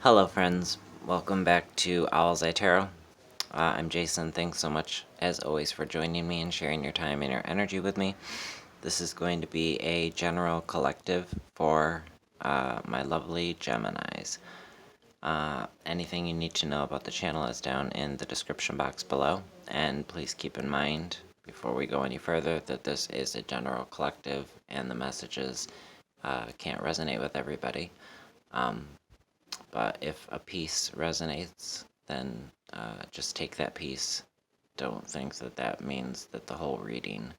Hello friends, welcome back to Owlets Tarot. I'm Jason. Thanks so much as always for joining me and sharing your time and your energy with me. This is going to be a general collective for my lovely Geminis. Anything you need to know about the channel is down in the description box below, and please keep in mind before we go any further that this is a general collective and the messages can't resonate with everybody. But if a piece resonates, then just take that piece. Don't think that that means that the whole reading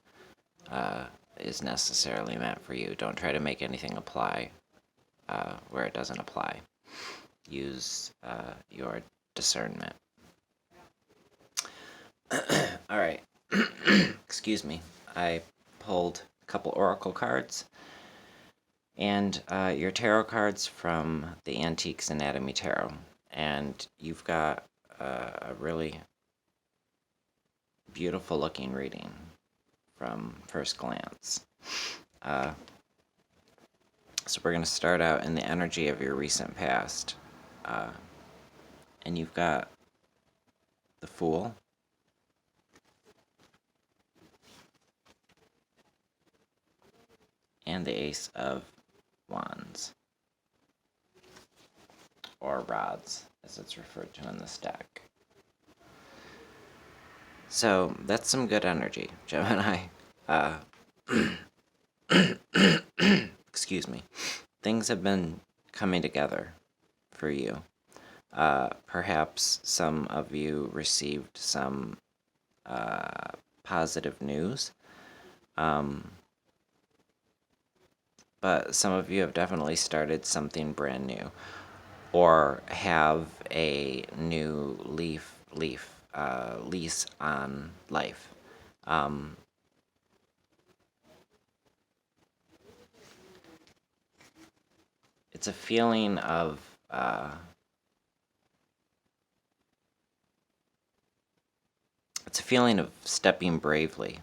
is necessarily meant for you. Don't try to make anything apply where it doesn't apply. Use your discernment. All right. Excuse me. I pulled a couple oracle cards and your tarot cards from the Antiques Anatomy Tarot. And you've got a really beautiful looking reading from first glance. So we're going to start out in the energy of your recent past. And you've got the Fool, and the Ace of Wands, or Rods, as it's referred to in this deck. So that's some good energy, Gemini. Excuse me. Things have been coming together for you. Perhaps some of you received some positive news. But some of you have definitely started something brand new, or have a new lease on life. It's a feeling of stepping bravely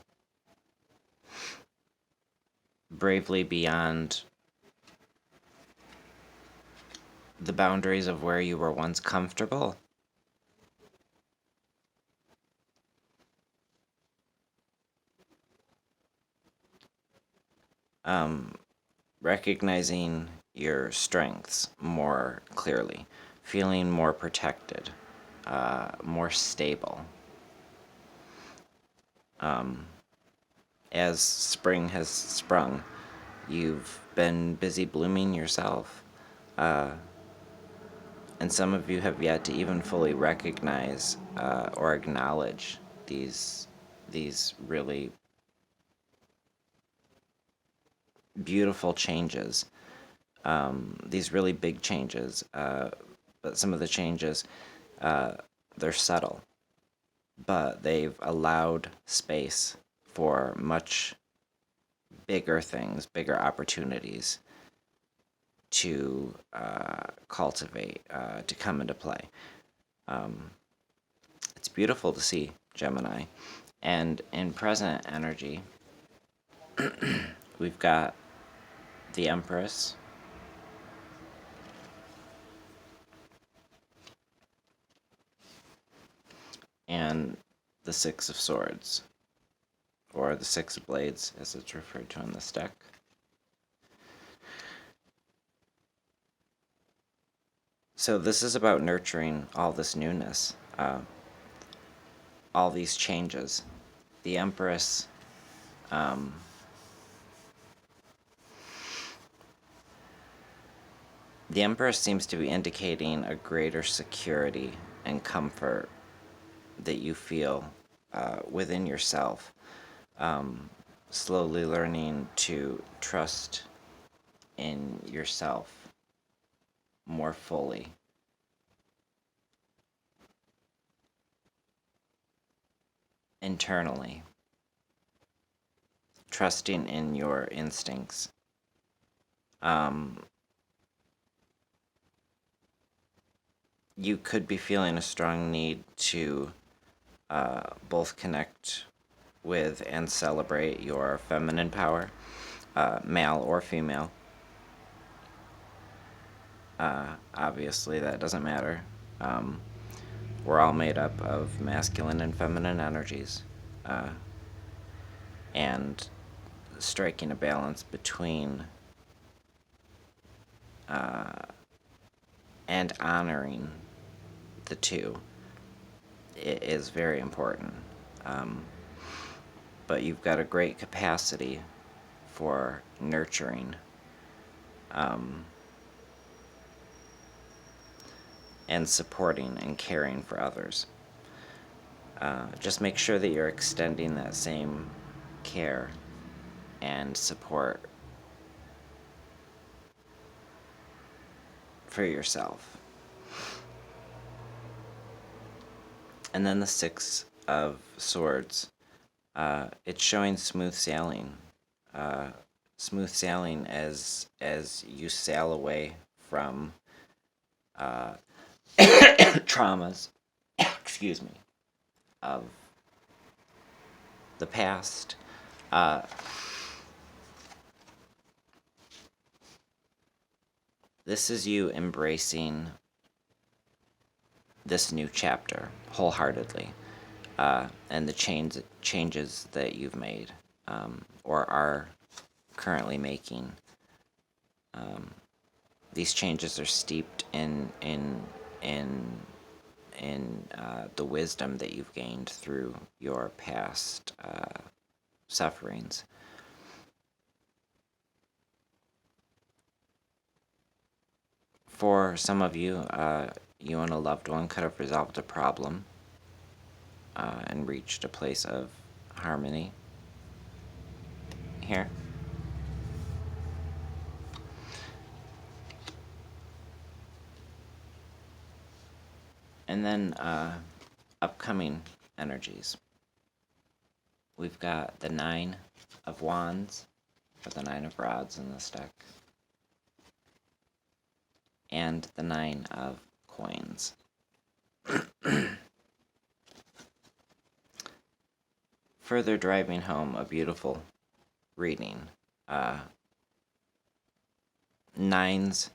beyond the boundaries of where you were once comfortable. Recognizing your strengths more clearly, feeling more protected, more stable. As spring has sprung, you've been busy blooming yourself. And some of you have yet to even fully recognize or acknowledge these really beautiful changes, these really big changes. But some of the changes, they're subtle, but they've allowed space for much bigger things, bigger opportunities to cultivate, to come into play. It's beautiful to see, Gemini. And in present energy, we've got the Empress, and the Six of Swords, or the Six of Blades, as it's referred to in this deck. So this is about nurturing all this newness, all these changes. The Empress, seems to be indicating a greater security and comfort that you feel within yourself. Slowly learning to trust in yourself more fully. Internally. Trusting in your instincts. You could be feeling a strong need to both connect with and celebrate your feminine power, male or female. Obviously, that doesn't matter. We're all made up of masculine and feminine energies, and striking a balance between and honoring the two is very important. But you've got a great capacity for nurturing, and supporting and caring for others. Just make sure that you're extending that same care and support for yourself. And then the Six of Swords. It's showing smooth sailing. Smooth sailing as you sail away from traumas, excuse me, of the past. This is you embracing this new chapter wholeheartedly, and the changes that you've made, or are currently making. These changes are steeped in the wisdom that you've gained through your past sufferings. For some of you, you and a loved one could have resolved a problem and reached a place of harmony here. And then upcoming energies. We've got the Nine of Wands, or the Nine of Rods in this deck, and the Nine of Coins. Further driving home a beautiful reading. Nines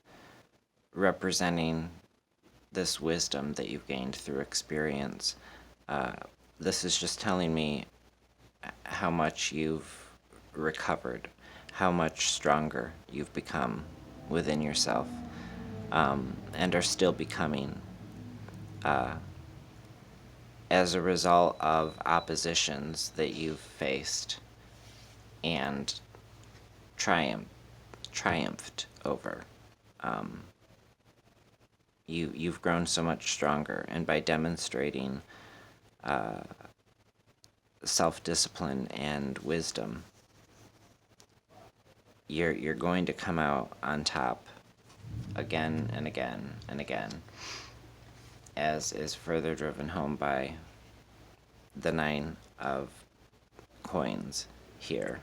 representing this wisdom that you've gained through experience. This is just telling me how much you've recovered, how much stronger you've become within yourself, and are still becoming as a result of oppositions that you've faced and triumphed over. You've grown so much stronger, and by demonstrating self-discipline and wisdom, you're going to come out on top again and again and again, as is further driven home by the Nine of Coins here.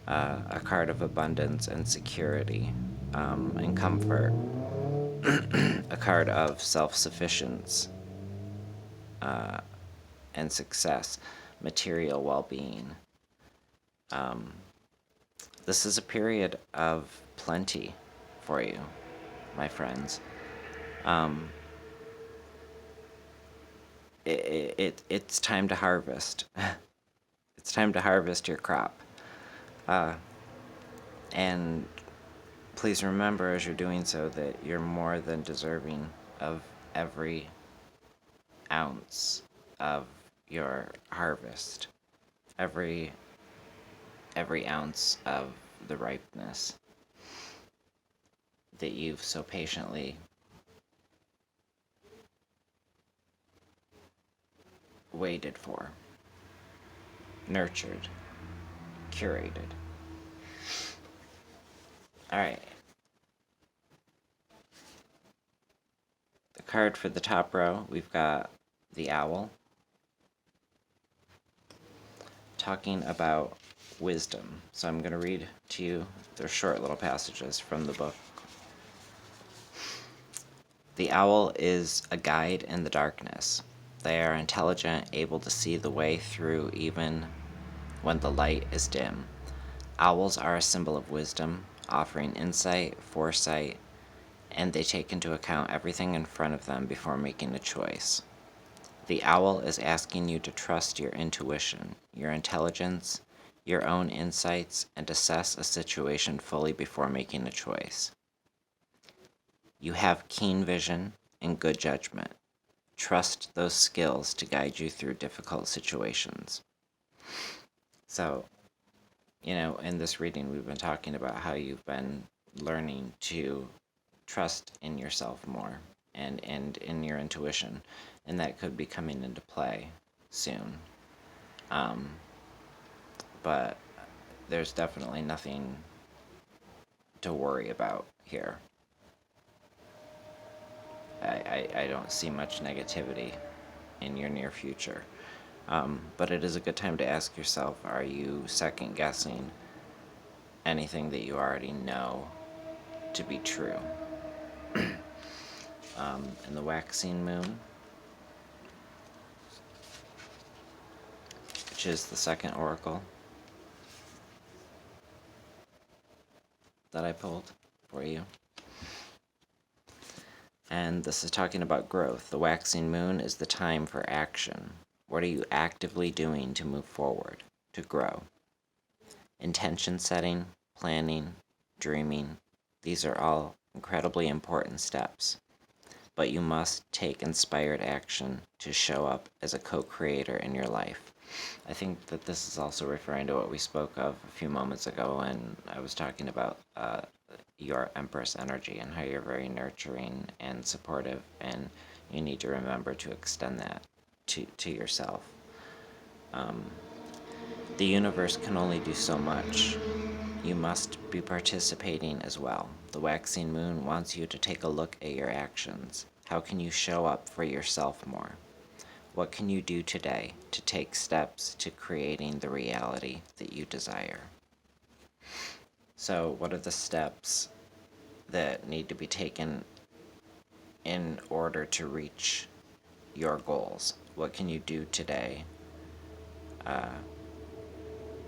A card of abundance and security, and comfort. A card of self-sufficiency and success, material well-being. This is a period of plenty for you, my friends. It's time to harvest. It's time to harvest your crop. And please remember as you're doing so that you're more than deserving of every ounce of your harvest, every ounce of the ripeness that you've so patiently waited for, nurtured, curated. All right. The card for the top row, we've got the Owl, talking about wisdom. So I'm going to read to you, they're short little passages from the book. The owl is a guide in the darkness. They are intelligent, able to see the way through even when the light is dim. Owls are a symbol of wisdom, offering insight, foresight, and they take into account everything in front of them before making a choice. The owl is asking you to trust your intuition, your intelligence, your own insights, and assess a situation fully before making a choice. You have keen vision and good judgment. Trust those skills to guide you through difficult situations. So, in this reading, we've been talking about how you've been learning to trust in yourself more and in your intuition, and that could be coming into play soon. But there's definitely nothing to worry about here. I don't see much negativity in your near future. But it is a good time to ask yourself, are you second guessing anything that you already know to be true? In the waxing moon, which is the second oracle that I pulled for you. And this is talking about growth. The waxing moon is the time for action. What are you actively doing to move forward, to grow? Intention setting, planning, dreaming, these are all incredibly important steps. But you must take inspired action to show up as a co-creator in your life. I think that this is also referring to what we spoke of a few moments ago when I was talking about your Empress energy and how you're very nurturing and supportive, and you need to remember to extend that to yourself. The universe can only do so much. You must be participating as well. The waxing moon wants you to take a look at your actions. How can you show up for yourself more? What can you do today to take steps to creating the reality that you desire? So, what are the steps that need to be taken in order to reach your goals? What can you do today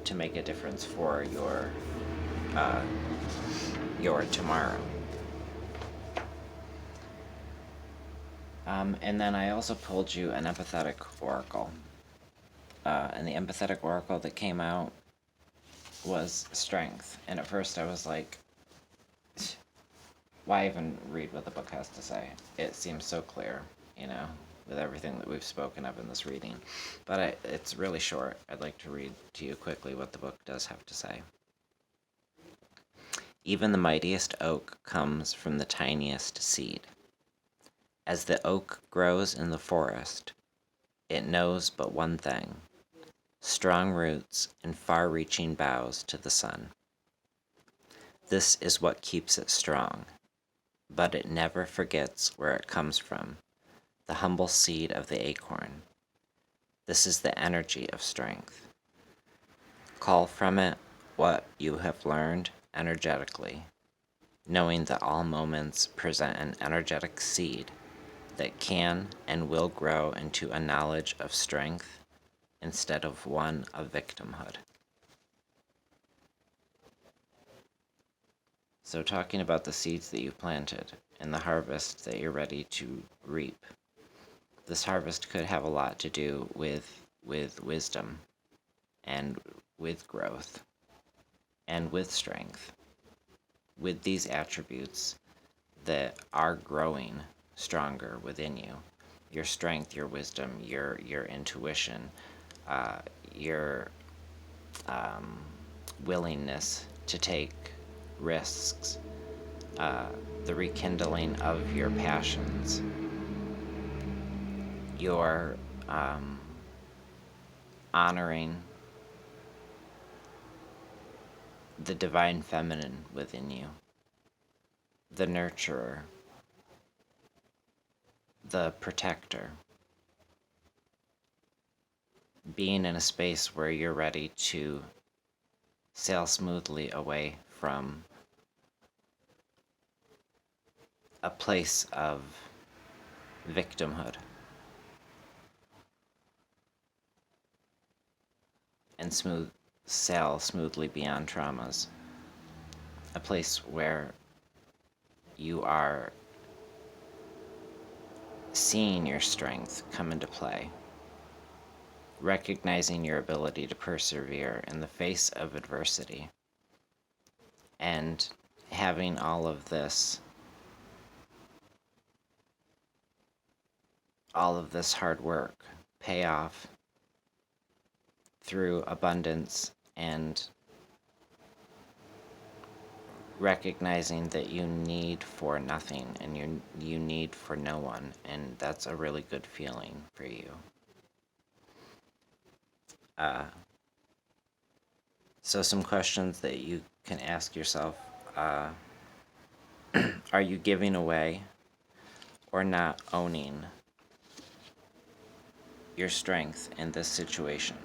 to make a difference for your tomorrow? And then I also pulled you an empathetic oracle. And the empathetic oracle that came out was strength. And at first I was like, why even read what the book has to say? It seems so clear, with everything that we've spoken of in this reading. But it's really short. I'd like to read to you quickly what the book does have to say. Even the mightiest oak comes from the tiniest seed. As the oak grows in the forest, it knows but one thing: strong roots and far-reaching boughs to the sun. This is what keeps it strong, but it never forgets where it comes from, the humble seed of the acorn. This is the energy of strength. Call from it what you have learned energetically, knowing that all moments present an energetic seed that can and will grow into a knowledge of strength instead of one of victimhood. So talking about the seeds that you've planted and the harvest that you're ready to reap. This harvest could have a lot to do with wisdom and with growth and with strength, with these attributes that are growing stronger within you. Your strength, your wisdom, your intuition, your willingness to take risks, the rekindling of your passions, your honoring the divine feminine within you, the nurturer, the protector, being in a space where you're ready to sail smoothly away from a place of victimhood and sail smoothly beyond traumas, a place where you are seeing your strength come into play, recognizing your ability to persevere in the face of adversity, and having all of this hard work pay off through abundance and recognizing that you need for nothing and you need for no one, and that's a really good feeling for you. So some questions that you can ask yourself, are you giving away or not owning your strength in this situation?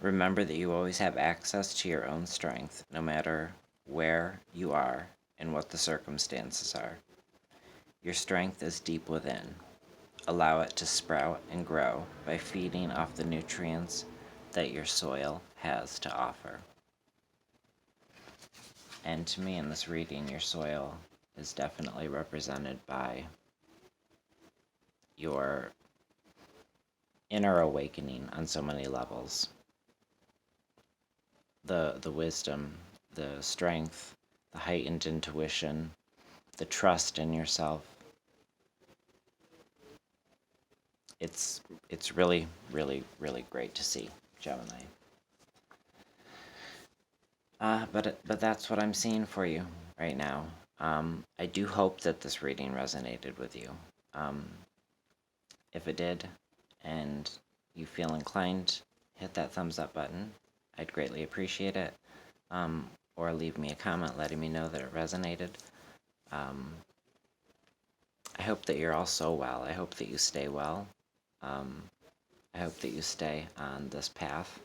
Remember that you always have access to your own strength, no matter where you are and what the circumstances are. Your strength is deep within. Allow it to sprout and grow by feeding off the nutrients that your soil has to offer. And to me, in this reading, your soil is definitely represented by your inner awakening on so many levels. The wisdom, the strength, the heightened intuition, the trust in yourself. It's really, really, really great to see, Gemini. But that's what I'm seeing for you right now. I do hope that this reading resonated with you. If it did, and you feel inclined, hit that thumbs up button. I'd greatly appreciate it. Or leave me a comment letting me know that it resonated. I hope that you're all so well. I hope that you stay well. I hope that you stay on this path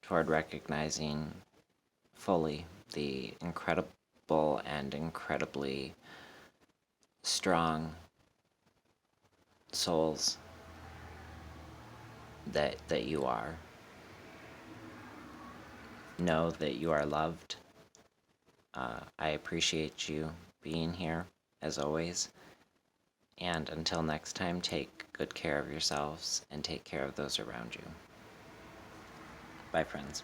toward recognizing fully the incredible and incredibly strong souls that you are. Know that you are loved. I appreciate you being here, as always. And until next time, take good care of yourselves and take care of those around you. Bye, friends.